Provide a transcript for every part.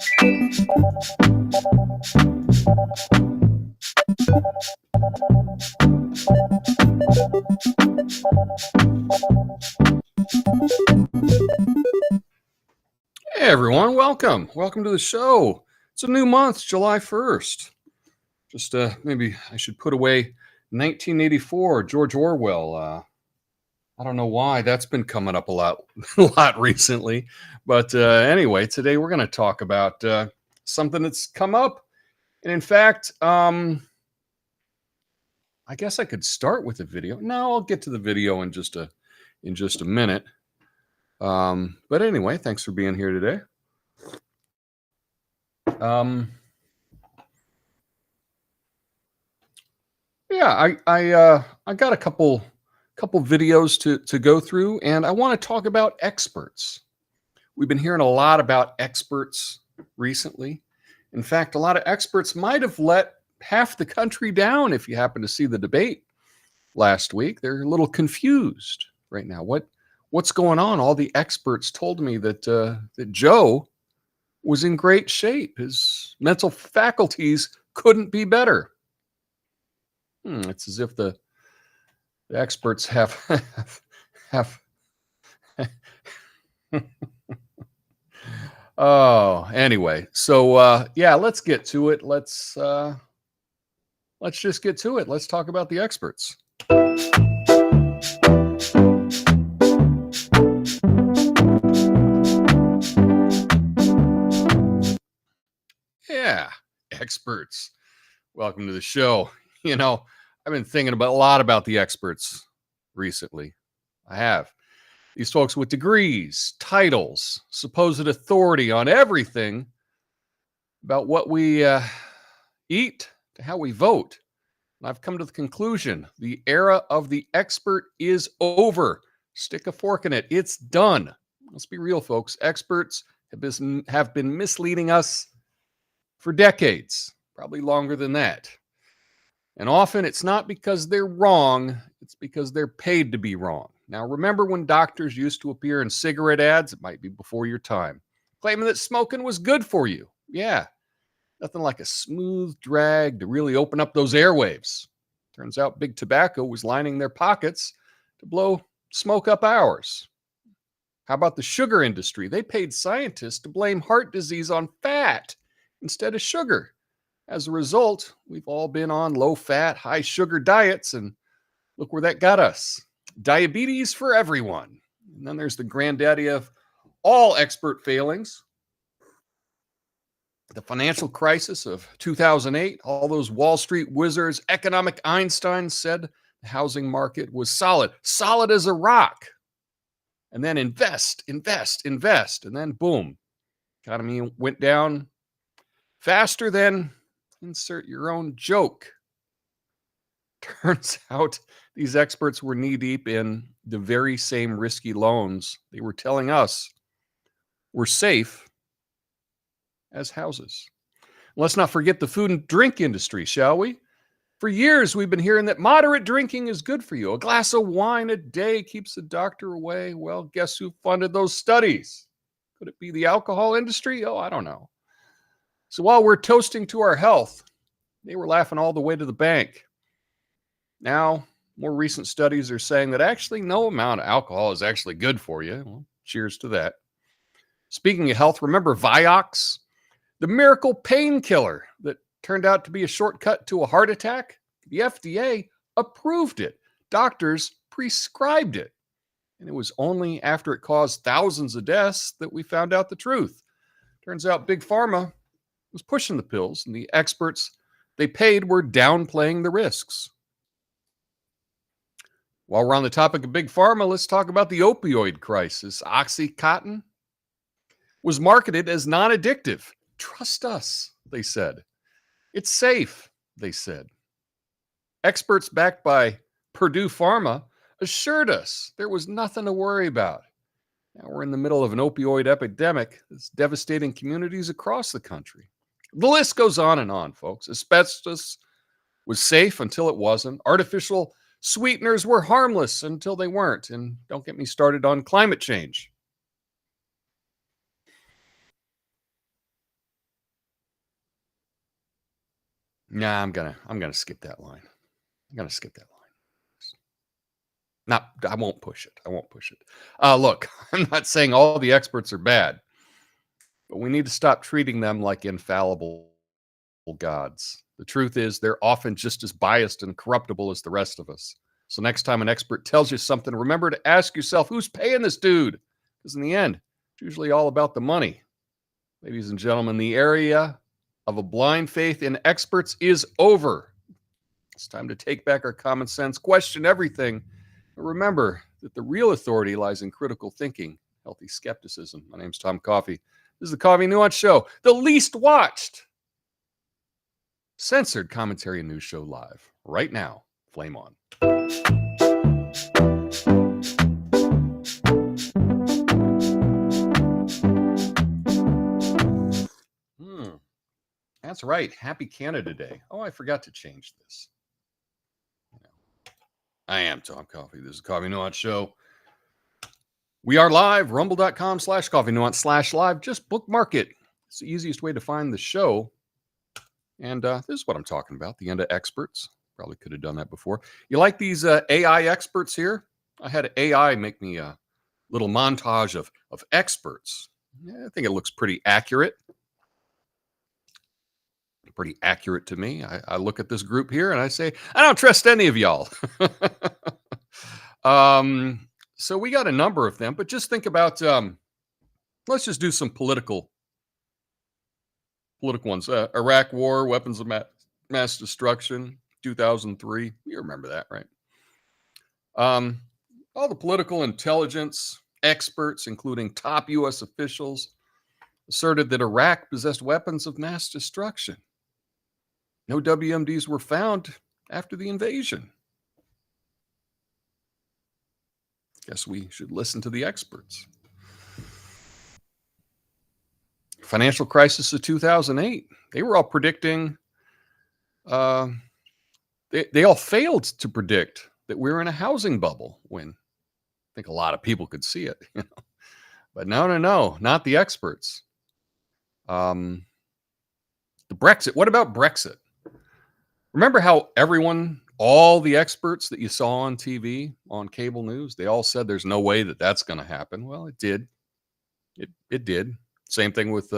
Hey everyone, welcome to the show. It's a new month, July 1st. Just maybe I should put away 1984, George Orwell. I don't know why that's been coming up a lot recently. But anyway, today we're going to talk about something that's come up. And in fact, I guess I could start with the video. No, I'll get to the video in just a minute. But anyway, thanks for being here today. Yeah, I got a couple videos to go through, and I want to talk about experts. We've been hearing a lot about experts recently. In fact, a lot of experts might have let half the country down. If you happen to see the debate last week, they're a little confused right now. What's going on? All the experts told me that Joe was in great shape. His mental faculties couldn't be better. It's as if the experts have Oh, anyway. So yeah, let's get to it. Let's just get to it. Let's talk about the experts. Yeah, experts. Welcome to the show. You know, I've been thinking a lot about the experts recently. I have. These folks with degrees, titles, supposed authority on everything about what we eat to how we vote. And I've come to the conclusion the era of the expert is over. Stick a fork in it. It's done. Let's be real, folks. Experts have been misleading us for decades, probably longer than that. And often it's not because they're wrong, it's because they're paid to be wrong. Now, remember when doctors used to appear in cigarette ads? It might be before your time, claiming that smoking was good for you. Yeah, nothing like a smooth drag to really open up those airwaves. Turns out Big Tobacco was lining their pockets to blow smoke up ours. How about the sugar industry? They paid scientists to blame heart disease on fat instead of sugar. As a result, we've all been on low-fat, high-sugar diets, and look where that got us. Diabetes for everyone. And then there's the granddaddy of all expert failings. The financial crisis of 2008, all those Wall Street wizards, economic Einstein said the housing market was solid as a rock. And then invest. And then boom, economy went down faster than insert your own joke. Turns out these experts were knee-deep in the very same risky loans they were telling us were safe as houses. Let's not forget the food and drink industry, shall we? For years, we've been hearing that moderate drinking is good for you. A glass of wine a day keeps the doctor away. Well, guess who funded those studies? Could it be the alcohol industry? Oh, I don't know. So while we're toasting to our health, they were laughing all the way to the bank. Now, more recent studies are saying that actually no amount of alcohol is actually good for you. Well, cheers to that. Speaking of health, remember Vioxx, the miracle painkiller that turned out to be a shortcut to a heart attack? The FDA approved it. Doctors prescribed it. And it was only after it caused thousands of deaths that we found out the truth. Turns out Big Pharma was pushing the pills, and the experts they paid were downplaying the risks. While we're on the topic of Big Pharma, let's talk about the opioid crisis. OxyContin was marketed as non-addictive. Trust us, they said. It's safe, they said. Experts backed by Purdue Pharma assured us there was nothing to worry about. Now we're in the middle of an opioid epidemic that's devastating communities across the country. The list goes on and on, folks. Asbestos was safe until it wasn't. Artificial sweeteners were harmless until they weren't. And don't get me started on climate change. Nah, I'm gonna skip that line. I'm gonna skip that line. Not, I won't push it. I won't push it. Look, I'm not saying all the experts are bad, but we need to stop treating them like infallible gods. The truth is, they're often just as biased and corruptible as the rest of us. So next time an expert tells you something, remember to ask yourself, who's paying this dude? Because in the end, it's usually all about the money. Ladies and gentlemen, the area of a blind faith in experts is over. It's time to take back our common sense, question everything, and remember that the real authority lies in critical thinking, healthy skepticism. My name's Tom Coffey. This is the Coffey Nuance Show, the least watched censored commentary and news show live right now. Flame on. That's right. Happy Canada Day. Oh, I forgot to change this. I am Tom Coffey. This is the Coffey Nuance Show. We are live, rumble.com/Coffey Nuance/live. Just bookmark it. It's the easiest way to find the show. And this is what I'm talking about, the end of experts. Probably could have done that before. You like these AI experts here? I had AI make me a little montage of experts. Yeah, I think it looks pretty accurate. Pretty accurate to me. I look at this group here and I say, I don't trust any of y'all. So we got a number of them, but just think about, let's just do some political ones. Iraq War, weapons of mass destruction, 2003. You remember that, right? All the political intelligence experts, including top U.S. officials, asserted that Iraq possessed weapons of mass destruction. No WMDs were found after the invasion. Guess we should listen to the experts. Financial crisis of 2008. They were all predicting, they all failed to predict that we were in a housing bubble when I think a lot of people could see it. But no, not the experts. The Brexit. What about Brexit? Remember how all the experts that you saw on TV, on cable news, they all said there's no way that that's going to happen. Well, it did. It did. Same thing with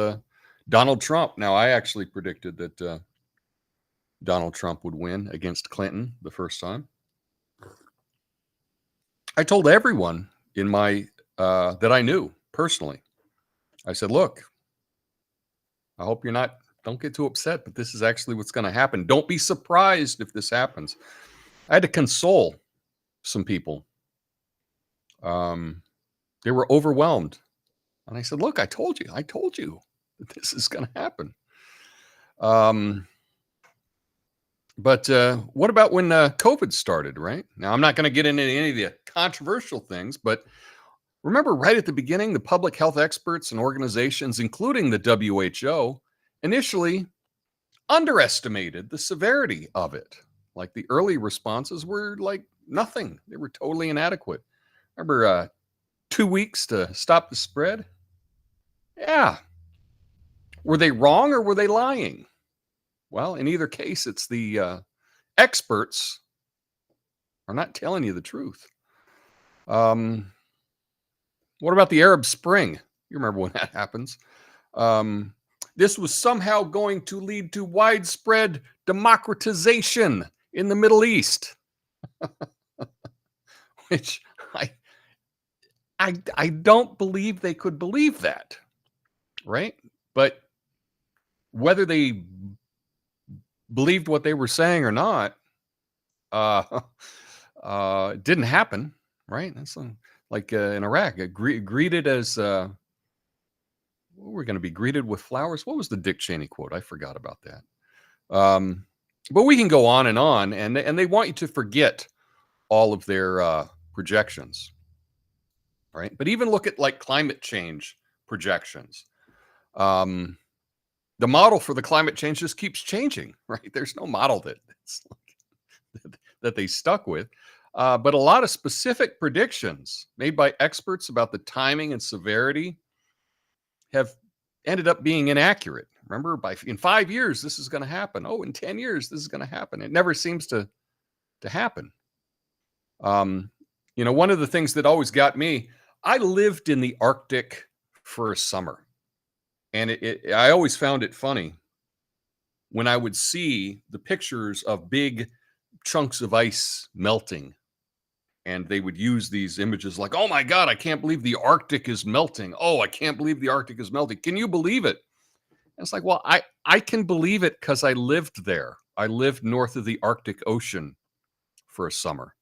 Donald Trump. Now, I actually predicted that Donald Trump would win against Clinton the first time. I told everyone in my that I knew personally. I said, look, I hope don't get too upset, but this is actually what's going to happen. Don't be surprised if this happens. I had to console some people. They were overwhelmed. And I said, look, I told you that this is going to happen. But what about when COVID started, right? Now, I'm not going to get into any of the controversial things, but remember right at the beginning, the public health experts and organizations, including the WHO, initially underestimated the severity of it. Like the early responses were like nothing. They were totally inadequate. Remember 2 weeks to stop the spread? Yeah. Were they wrong or were they lying? Well, in either case, it's the experts are not telling you the truth. What about the Arab Spring? You remember when that happens. This was somehow going to lead to widespread democratization in the Middle East, which I don't believe they could believe that, right? But whether they believed what they were saying or not, it didn't happen, right? That's like in Iraq, greeted as we're going to be greeted with flowers. What was the Dick Cheney quote? I forgot about that. But we can go on, and they want you to forget all of their projections, right? But even look at like climate change projections. The model for the climate change just keeps changing, right? There's no model that they stuck with. But a lot of specific predictions made by experts about the timing and severity have ended up being inaccurate, Remember, in 5 years, this is going to happen. Oh, in 10 years, this is going to happen. It never seems to happen. You know, one of the things that always got me, I lived in the Arctic for a summer. And I always found it funny when I would see the pictures of big chunks of ice melting. And they would use these images like, oh my God, I can't believe the Arctic is melting. Oh, I can't believe the Arctic is melting. Can you believe it? And it's like, well, I can believe it because I lived there. I lived north of the Arctic Ocean for a summer.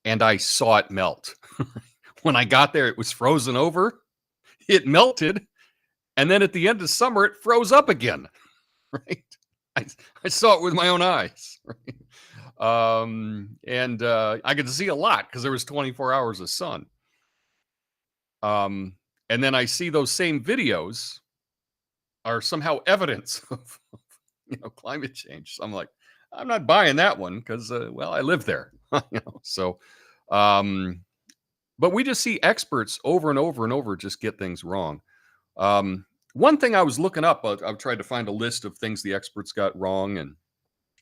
And I saw it melt. When I got there, it was frozen over. It melted. And then at the end of summer, it froze up again. Right? I saw it with my own eyes. Right? I could see a lot because there was 24 hours of sun. And then I see those same videos are somehow evidence of climate change. So I'm like, I'm not buying that one because, well, I live there. So, but we just see experts over and over and over just get things wrong. One thing I was looking up, I've tried to find a list of things the experts got wrong and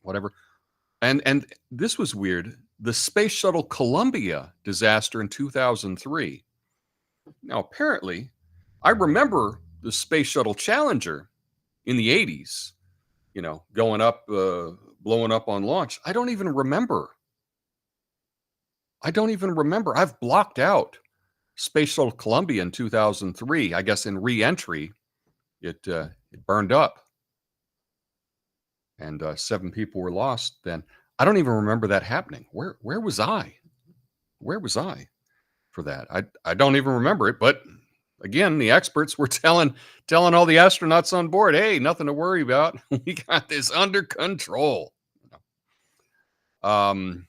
whatever. And this was weird. The Space Shuttle Columbia disaster in 2003. Now, apparently, I remember the Space Shuttle Challenger in the 80s, going up, blowing up on launch. I don't even remember. I've blocked out Space Shuttle Columbia in 2003. I guess in re-entry, it burned up. And 7 people were lost then. I don't even remember that happening. Where was I? Where was I for that? I don't even remember it. But again, the experts were telling all the astronauts on board, hey, nothing to worry about. We got this under control. But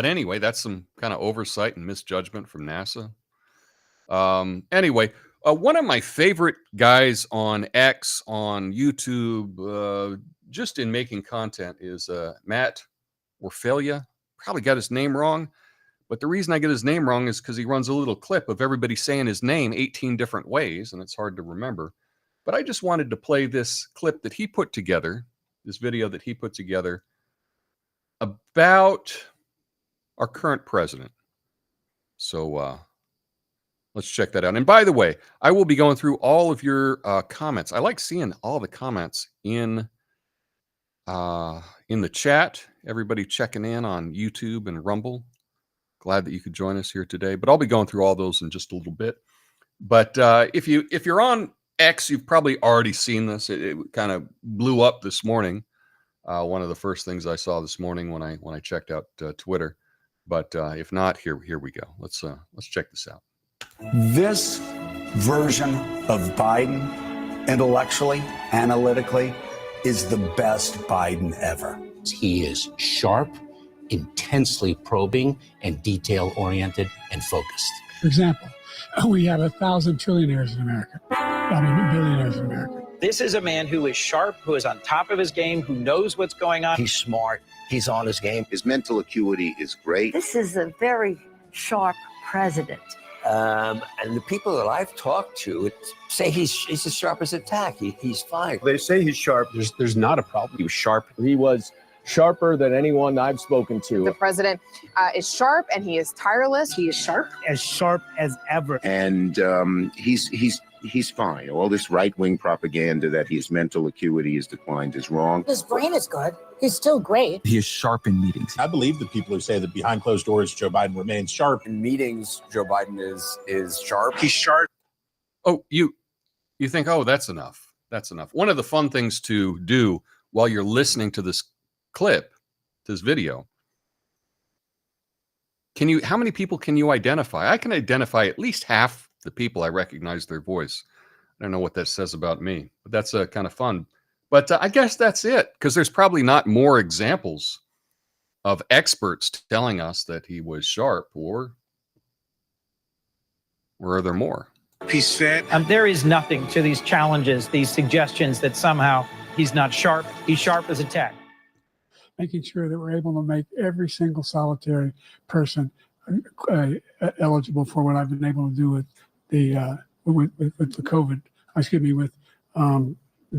anyway, that's some kind of oversight and misjudgment from NASA. Anyway, one of my favorite guys on X, on YouTube, just in making content is Matt Orfalea. Probably got his name wrong. But the reason I get his name wrong is because he runs a little clip of everybody saying his name 18 different ways, and it's hard to remember. But I just wanted to play this clip that he put together, this video that he put together about our current president. So let's check that out. And by the way, I will be going through all of your comments. I like seeing all the comments in the chat. Everybody checking in on YouTube and Rumble. Glad that you could join us here today. But I'll be going through all those in just a little bit. But if you're on X, you've probably already seen this. It kind of blew up this morning. One of the first things I saw this morning when I checked out Twitter. But if not, here we go. Let's check this out. This version of Biden, intellectually, analytically, is the best Biden ever. He is sharp, intensely probing, and detail-oriented and focused. For example, we have 1,000 trillionaires in America. Billionaires in America. This is a man who is sharp, who is on top of his game, who knows what's going on. He's smart. He's on his game. His mental acuity is great. This is a very sharp president. And the people that I've talked to say he's as sharp as a tack. He's fine. They say he's sharp. There's not a problem. He was sharp. He was sharper than anyone I've spoken to. The president is sharp and he is tireless. He is sharp as ever. And he's fine. All this right-wing propaganda that his mental acuity has declined is wrong. His brain is good. He's still great. He is sharp in meetings. I believe the people who say that behind closed doors, Joe Biden remains sharp. In meetings, Joe Biden is sharp. He's sharp. Oh, you think, oh, that's enough. That's enough. One of the fun things to do while you're listening to this clip, this video, how many people can you identify? I can identify at least half the people. I recognize their voice. I don't know what that says about me, but that's kind of fun. But I guess that's it, because there's probably not more examples of experts telling us that he was sharp, or are there more? He's fit. There is nothing to these challenges, these suggestions that somehow he's not sharp. He's sharp as a tack. Making sure that we're able to make every single solitary person eligible for what I've been able to do with the COVID with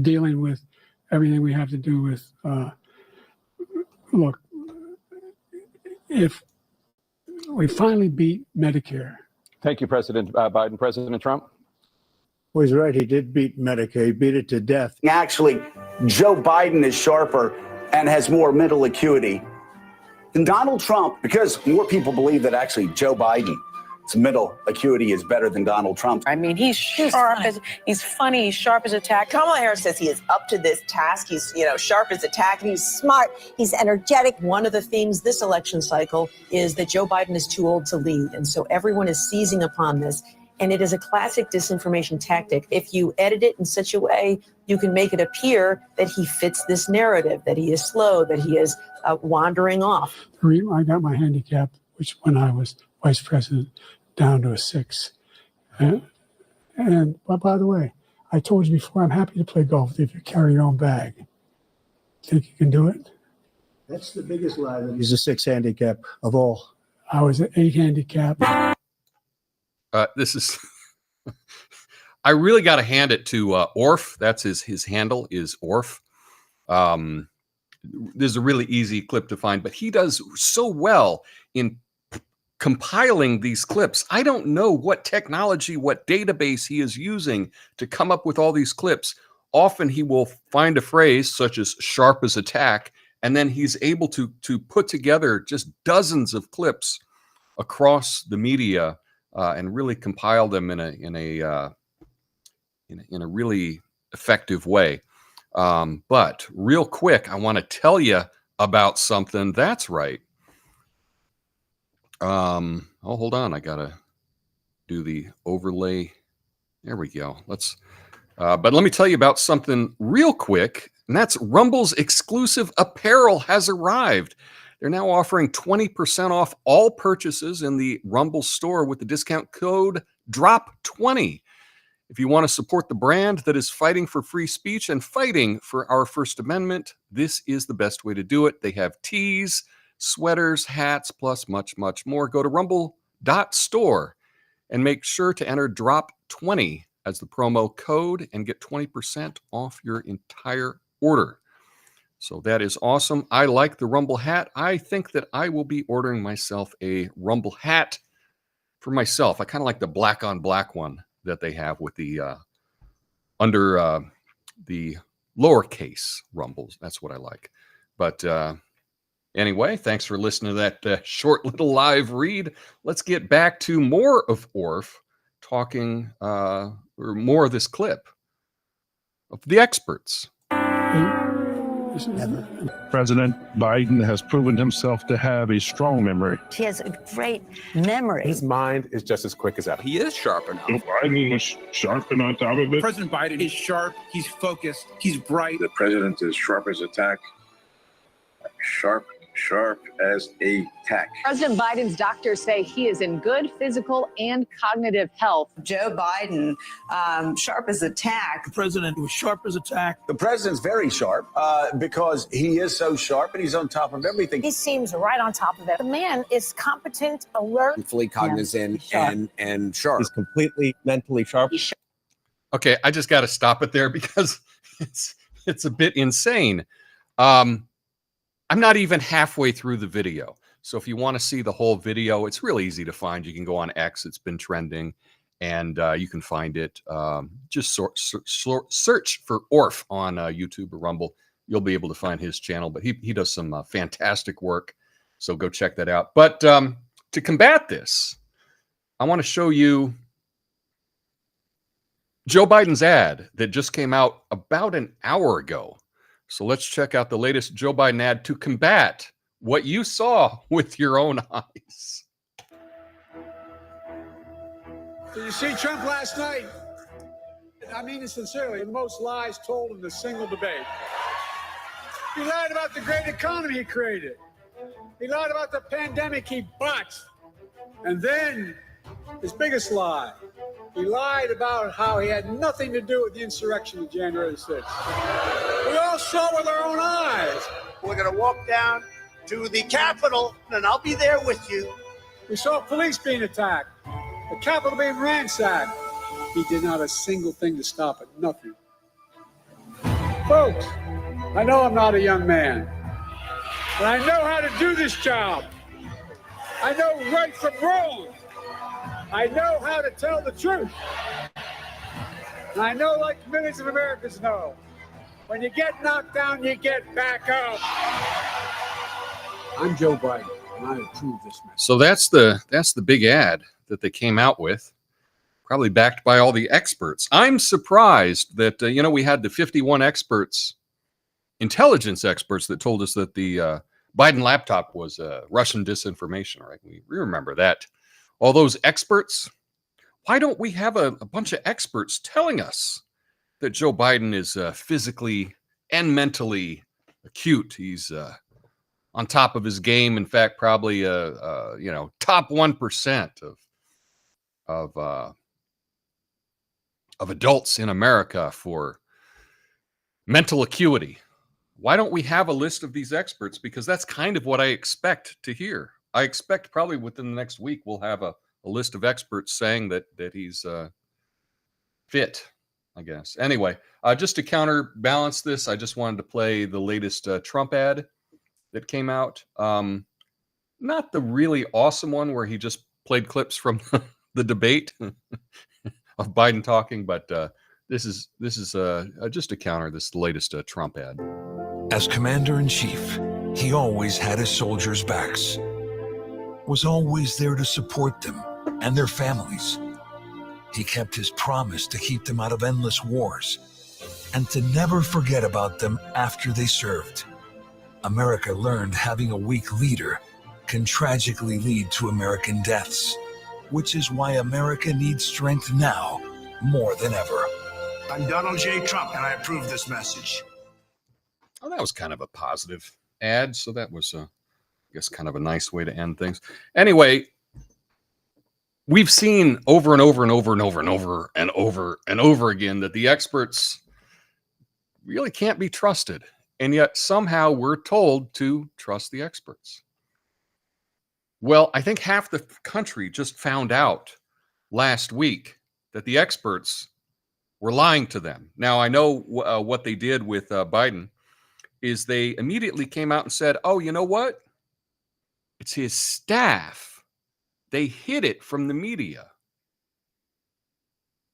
dealing with everything we have to do with, look, if we finally beat Medicare. Thank you, President Biden. President Trump? Well, he's right. He did beat Medicare. He beat it to death. Actually, Joe Biden is sharper and has more mental acuity than Donald Trump, because more people believe that actually Joe Biden's mental acuity is better than Donald Trump. I mean, he's sharp as he's funny, he's sharp as a tack. Kamala Harris says he is up to this task. He's, sharp as a tack, and he's smart. He's energetic. One of the themes this election cycle is that Joe Biden is too old to lead. And so everyone is seizing upon this. And it is a classic disinformation tactic. If you edit it in such a way, you can make it appear that he fits this narrative, that he is slow, that he is wandering off. I got my handicap, which when I was vice president, down to a 6. But by the way, I told you before, I'm happy to play golf if you carry your own bag. Think you can do it? That's the biggest lie, that he's a 6 handicap of all. I was an 8 handicap. This is, I really got to hand it to Orf. That's his handle is Orf. This is a really easy clip to find, but he does so well in compiling these clips. I don't know what technology, what database he is using to come up with all these clips. Often he will find a phrase such as sharp as a tack, and then he's able to put together just dozens of clips across the media and really compile them in a really effective way. But real quick, I want to tell you about something. That's right. Hold on. I gotta do the overlay. There we go. But let me tell you about something real quick, and that's Rumble's exclusive apparel has arrived. They're now offering 20% off all purchases in the Rumble store with the discount code DROP20. If you want to support the brand that is fighting for free speech and fighting for our First Amendment, this is the best way to do it. They have tees, sweaters, hats, plus much, much more. Go to rumble.store and make sure to enter DROP20 as the promo code and get 20% off your entire order. So that is awesome. I like the Rumble hat. I think that I will be ordering myself a Rumble hat for myself. I kind of like the black on black one that they have with the under the lowercase Rumbles. That's what I like. But anyway, thanks for listening to that short little live read. Let's get back to more of Orf talking, or more of this clip of the experts. President Biden has proven himself to have a strong memory. He has a great memory. His mind is just as quick as ever. He is sharp enough. Biden is sharp and on top of it. President Biden is sharp. He's focused. He's bright. The president is sharp as a tack. Sharp as a tack. President Biden's doctors say he is in good physical and cognitive health. Joe Biden, sharp as a tack. The president was sharp as a tack. The president's very sharp because he is so sharp and he's on top of everything. He seems right on top of it. The man is competent, alert. Fully cognizant and sharp. He's completely mentally sharp. Okay, I just got to stop it there because it's a bit insane. I'm not even halfway through the video. So if you want to see the whole video, it's really easy to find. You can go on X. It's been trending, and you can find it. Just search for Orf on YouTube or Rumble. You'll be able to find his channel. But he does some fantastic work. So go check that out. But to combat this, I want to show you Joe Biden's ad that just came out about an hour ago. So let's check out the latest Joe Biden ad to combat what you saw with your own eyes. Did you see Trump last night? I mean it sincerely. The most lies told in the single debate. He lied about the great economy he created. He lied about the pandemic he botched. And then his biggest lie, he lied about how he had nothing to do with the insurrection of January 6th. We all saw with our own eyes. We're going to walk down to the Capitol, and I'll be there with you. We saw police being attacked, the Capitol being ransacked. He did not a single thing to stop it. Nothing. Folks, I know I'm not a young man, but I know how to do this job. I know right from wrong. I know how to tell the truth. And I know, like millions of Americans know, when you get knocked down, you get back up. I'm Joe Biden, and I approve this message. So that's the big ad that they came out with, probably backed by all the experts. I'm surprised that we had the 51 experts, intelligence experts, that told us that the Biden laptop was Russian disinformation. Right? We remember that. All those experts. Why don't we have a bunch of experts telling us that Joe Biden is physically and mentally acute? He's on top of his game. In fact, probably top 1% of adults in America for mental acuity. Why don't we have a list of these experts? Because that's kind of what I expect to hear. I expect probably within the next week we'll have a list of experts saying that he's fit, I guess. Anyway, just to counterbalance this, I just wanted to play the latest Trump ad that came out. Not the really awesome one where he just played clips from the debate of Biden talking, but this is just to counter this latest Trump ad. As commander-in-chief, he always had his soldiers' backs, was always there to support them and their families. He kept his promise to keep them out of endless wars and to never forget about them after they served. America learned having a weak leader can tragically lead to American deaths, which is why America needs strength now more than ever. I'm Donald J. Trump, and I approve this message. Oh, that was kind of a positive ad, so that was, I guess, kind of a nice way to end things. Anyway, we've seen over and over and over and over and over and over and over again that the experts really can't be trusted. And yet somehow we're told to trust the experts. Well, I think half the country just found out last week that the experts were lying to them. Now, I know what they did with Biden is they immediately came out and said, oh, you know what? It's his staff. They hid it from the media.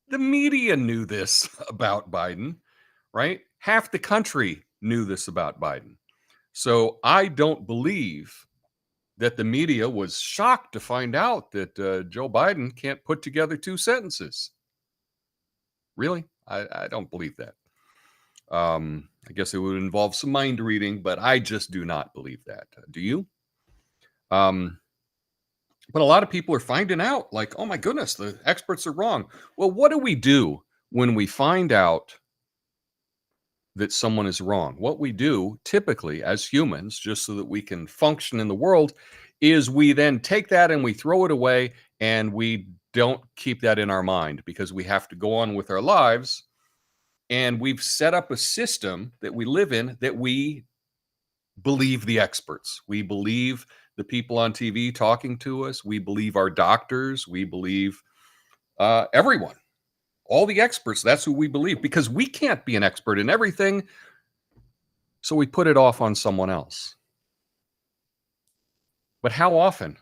The media knew this about Biden, right? Half the country knew this about Biden. So I don't believe that the media was shocked to find out that Joe Biden can't put together two sentences. Really? I don't believe that. I guess it would involve some mind reading, but I just do not believe that. Do you? But a lot of people are finding out, like, oh my goodness, the experts are wrong. Well, what do we do when we find out that someone is wrong? What we do typically as humans, just so that we can function in the world, is we then take that and we throw it away, and we don't keep that in our mind because we have to go on with our lives. And we've set up a system that we live in that we believe the experts. We believe the people on TV talking to us. We believe our doctors. We believe everyone. All the experts, that's who we believe, because we can't be an expert in everything. So we put it off on someone else. But how often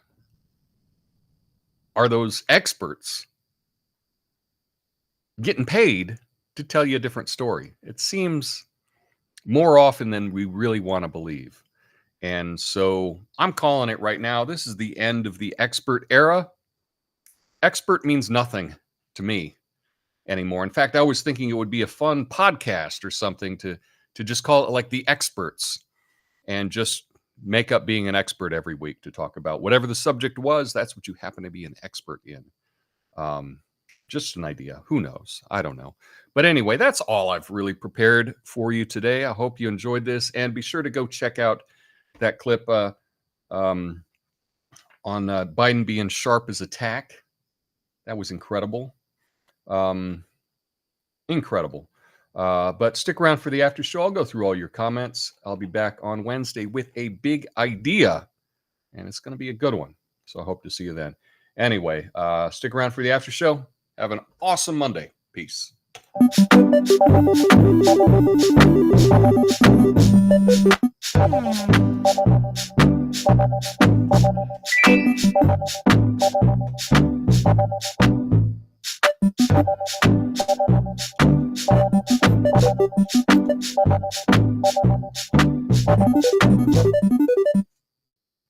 are those experts getting paid to tell you a different story? It seems more often than we really want to believe. And so I'm calling it right now. This is the end of the expert era. Expert means nothing to me anymore. In fact, I was thinking it would be a fun podcast or something to just call it like the experts and just make up being an expert every week to talk about whatever the subject was. That's what you happen to be an expert in. Just an idea. Who knows? I don't know. But anyway, that's all I've really prepared for you today. I hope you enjoyed this, and be sure to go check out that clip on Biden being sharp as a tack. That was incredible. Incredible. But stick around for the after show. I'll go through all your comments. I'll be back on Wednesday with a big idea, and it's going to be a good one. So I hope to see you then. Anyway, stick around for the after show. Have an awesome Monday. Peace.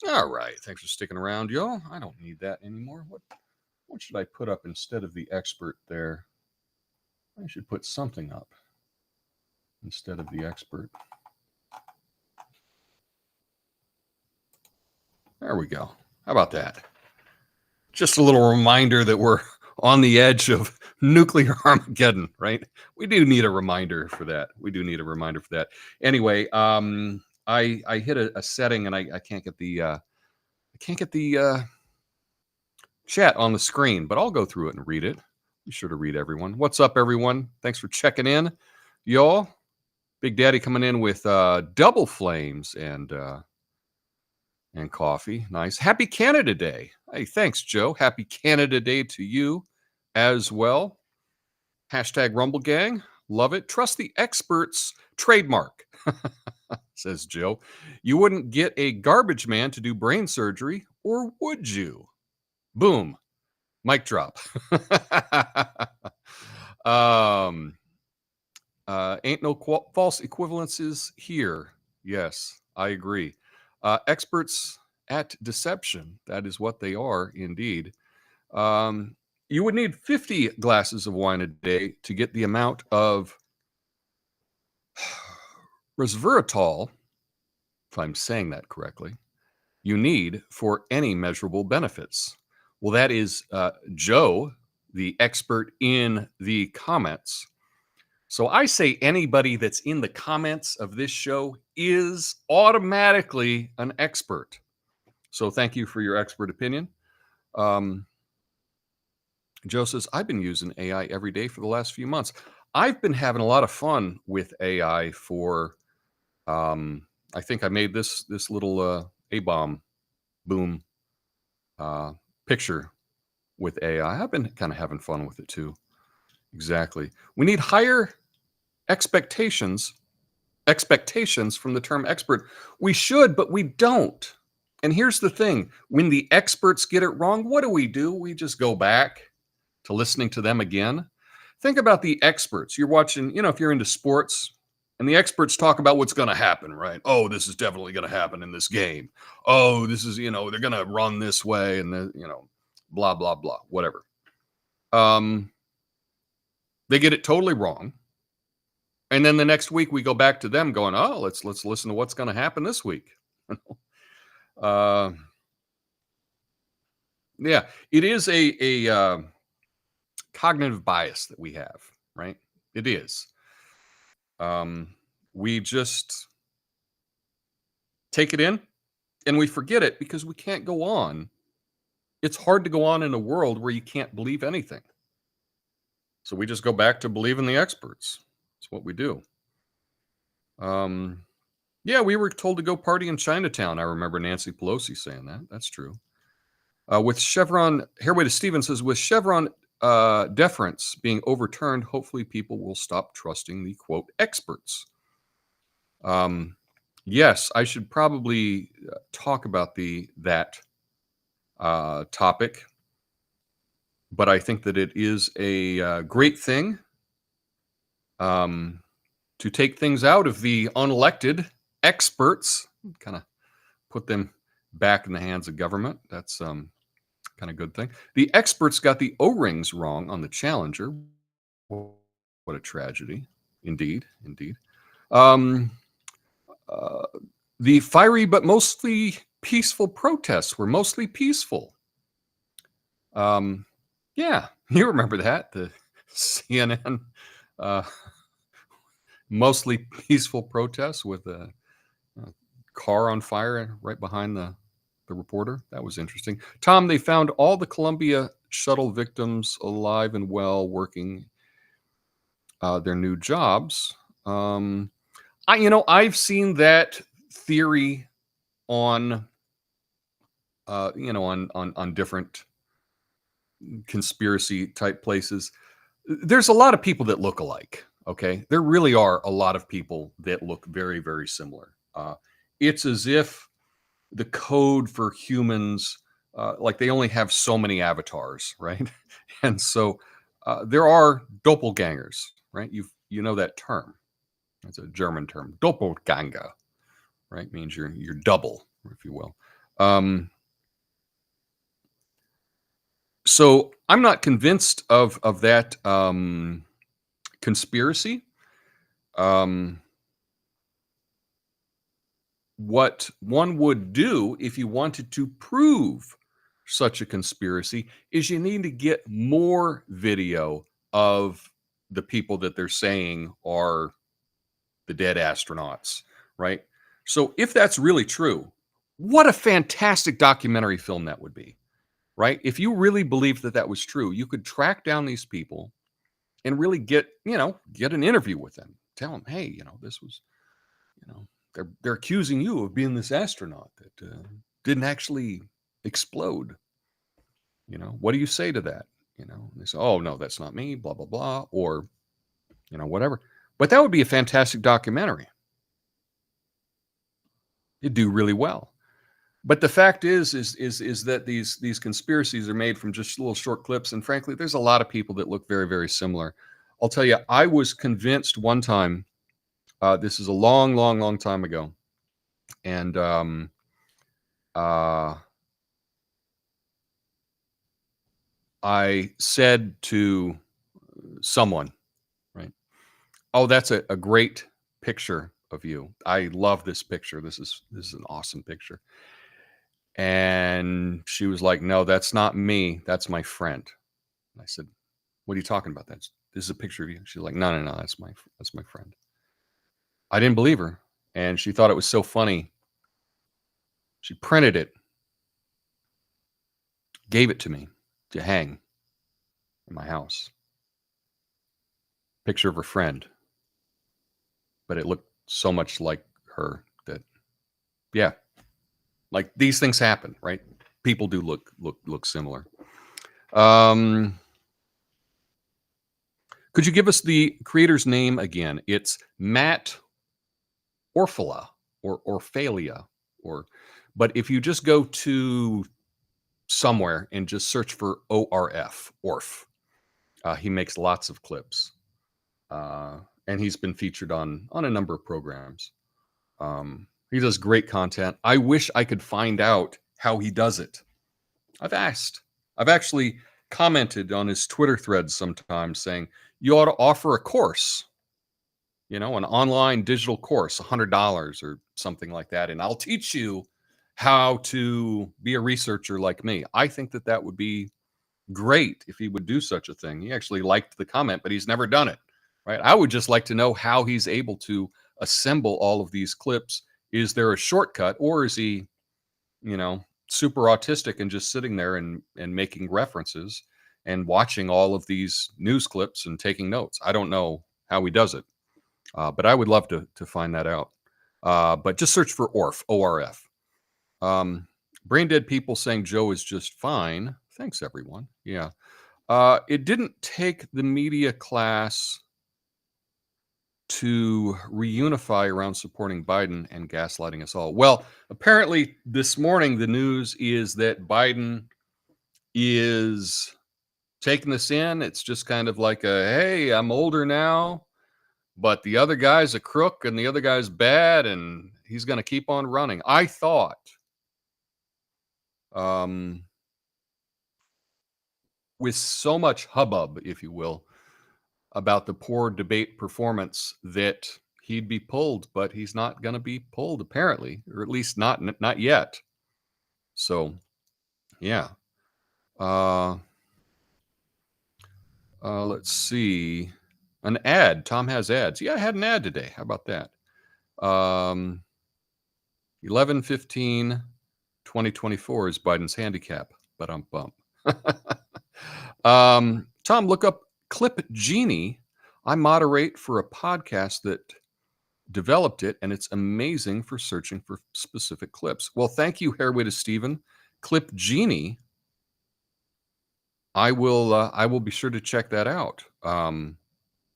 All right. Thanks for sticking around, y'all. I don't need that anymore. What should I put up instead of the expert there? I should put something up instead of the expert. There we go. How about that? Just a little reminder that we're on the edge of nuclear Armageddon, right? We do need a reminder for that. Anyway, I hit a setting and I can't get the chat on the screen, but I'll go through it and read it. Be sure to read everyone. What's up, everyone? Thanks for checking in, y'all. Big Daddy coming in with double flames and coffee. Nice. Happy Canada Day. Hey, thanks, Joe. Happy Canada Day to you as well. Hashtag Rumble Gang. Love it. Trust the experts. Trademark, says Joe. You wouldn't get a garbage man to do brain surgery, or would you? Boom. Mic drop. Ain't no false equivalences here. Yes, I agree. Experts at deception. That is what they are, indeed. You would need 50 glasses of wine a day to get the amount of resveratrol, if I'm saying that correctly, you need for any measurable benefits. Well, that is Joe, the expert in the comments. So I say anybody that's in the comments of this show is automatically an expert. So thank you for your expert opinion. Joe says, I've been using AI every day for the last few months. I've been having a lot of fun with AI for, I think I made this little A-bomb boom picture with AI. I've been kind of having fun with it too. Exactly. We need higher expectations from the term expert. We should, but we don't. And here's the thing. When the experts get it wrong, what do? We just go back to listening to them again. Think about the experts. You're watching, if you're into sports, and the experts talk about what's going to happen, right? Oh, this is definitely going to happen in this game. Oh, this is, they're going to run this way and, blah, blah, blah, whatever. They get it totally wrong. And then the next week we go back to them going, oh, let's listen to what's going to happen this week. Yeah, it is a cognitive bias that we have, right? It is. We just take it in and we forget it because we can't go on. It's hard to go on in a world where you can't believe anything. So we just go back to believing the experts. It's what we do. Yeah, we were told to go party in Chinatown. I remember Nancy Pelosi saying that. That's true. With Chevron, Hairway to Steven says, with Chevron deference being overturned, hopefully people will stop trusting the, quote, experts. Yes, I should probably talk about that topic. But I think that it is a great thing to take things out of the unelected experts, kind of put them back in the hands of government. That's kind of good thing. The experts got the O-rings wrong on the Challenger. What a tragedy. Indeed. The fiery but mostly peaceful protests were mostly peaceful. Yeah, you remember that, the CNN mostly peaceful protests with a car on fire right behind the reporter. That was interesting. Tom, they found all the Columbia shuttle victims alive and well, working their new jobs. I've seen that theory on on different conspiracy type places, there's a lot of people that look alike. Okay. There really are a lot of people that look very, very similar. It's as if the code for humans, like they only have so many avatars, right? And so there are doppelgangers, right? You know that term. It's a German term, Doppelganger, right? Means you're double, if you will. So I'm not convinced of that conspiracy. What one would do if you wanted to prove such a conspiracy is you need to get more video of the people that they're saying are the dead astronauts, right? So if that's really true, what a fantastic documentary film that would be, right? If you really believed that that was true, you could track down these people and really get an interview with them. Tell them, hey, this was, they're accusing you of being this astronaut that didn't actually explode. What do you say to that? And they say, oh, no, that's not me, blah, blah, blah, or, whatever. But that would be a fantastic documentary. It'd do really well. But the fact is that these conspiracies are made from just little short clips. And frankly, there's a lot of people that look very, very similar. I'll tell you, I was convinced one time, this is a long, long, long time ago. And I said to someone, right, oh, that's a great picture of you. I love this picture. This is an awesome picture. And she was like, no, that's not me. That's my friend. And I said, what are you talking about? This is a picture of you. She's like, no, that's my friend. I didn't believe her. And she thought it was so funny. She printed it, gave it to me to hang in my house. Picture of her friend. But it looked so much like her that, yeah, like these things happen, right? People do look similar. Could you give us the creator's name again? It's Matt Orfala or Orphalia, but if you just go to somewhere and just search for ORF, he makes lots of clips, and he's been featured on a number of programs. He does great content. I wish I could find out how he does it. I've asked. I've actually commented on his Twitter threads sometimes saying, you ought to offer a course, an online digital course, $100 or something like that. And I'll teach you how to be a researcher like me. I think that would be great if he would do such a thing. He actually liked the comment, but he's never done it, right? I would just like to know how he's able to assemble all of these clips. Is there a shortcut, or is he, super autistic and just sitting there and making references and watching all of these news clips and taking notes? I don't know how he does it, but I would love to find that out. But just search for ORF, ORF. Brain dead people saying Joe is just fine. Thanks, everyone. Yeah. It didn't take the media class to reunify around supporting Biden and gaslighting us all. Well, apparently this morning, the news is that Biden is taking this in. It's just kind of like hey, I'm older now, but the other guy's a crook and the other guy's bad and he's going to keep on running. I thought, with so much hubbub, if you will, about the poor debate performance, that he'd be pulled, but he's not going to be pulled, apparently, or at least not yet. So, yeah. Let's see. An ad. Tom has ads. Yeah, I had an ad today. How about that? 11/15/2024 is Biden's handicap. But I'm bummed. Tom, look up Clip Genie. I moderate for a podcast that developed it, and it's amazing for searching for specific clips. Well, thank you, Hairway to Steven. Clip Genie. I will be sure to check that out.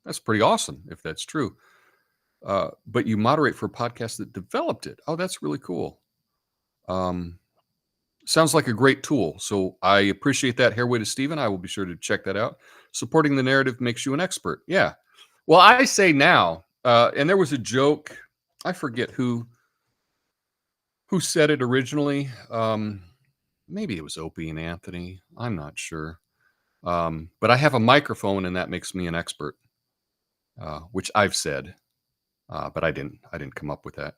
That's pretty awesome if that's true. But you moderate for a podcast that developed it. Oh, that's really cool. Sounds like a great tool. So I appreciate that. Hairway to Steven. I will be sure to check that out. Supporting the narrative makes you an expert. Yeah. Well, I say now, and there was a joke. I forget who said it originally. Maybe it was Opie and Anthony. I'm not sure. But I have a microphone, and that makes me an expert, which I've said, but I didn't come up with that.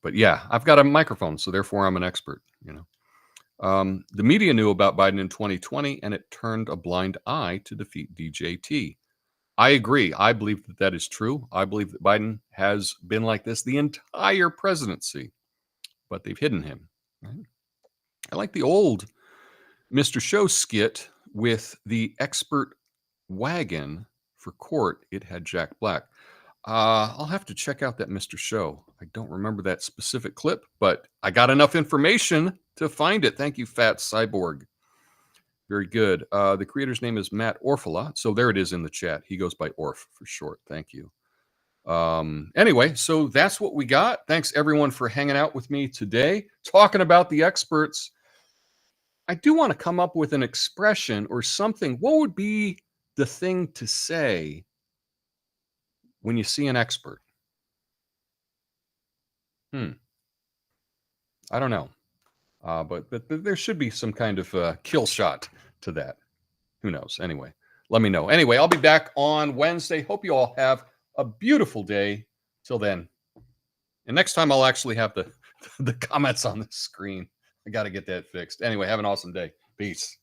But yeah, I've got a microphone, so therefore I'm an expert. The media knew about Biden in 2020, and it turned a blind eye to defeat DJT. I agree. I believe that is true. I believe that Biden has been like this the entire presidency, but they've hidden him. Right? I like the old Mr. Show skit with the expert wagon for court. It had Jack Black. I'll have to check out that Mr. Show. I don't remember that specific clip, but I got enough information to find it. Thank you, Fat Cyborg. Very good. The creator's name is Matt Orfala. So there it is in the chat. He goes by Orf for short. Thank you. Anyway, so that's what we got. Thanks, everyone, for hanging out with me today, talking about the experts. I do want to come up with an expression or something. What would be the thing to say when you see an expert? I don't know. But there should be some kind of kill shot to that. Who knows? Anyway, let me know. Anyway, I'll be back on Wednesday. Hope you all have a beautiful day. Till then. And next time I'll actually have the comments on the screen. I got to get that fixed. Anyway, have an awesome day. Peace.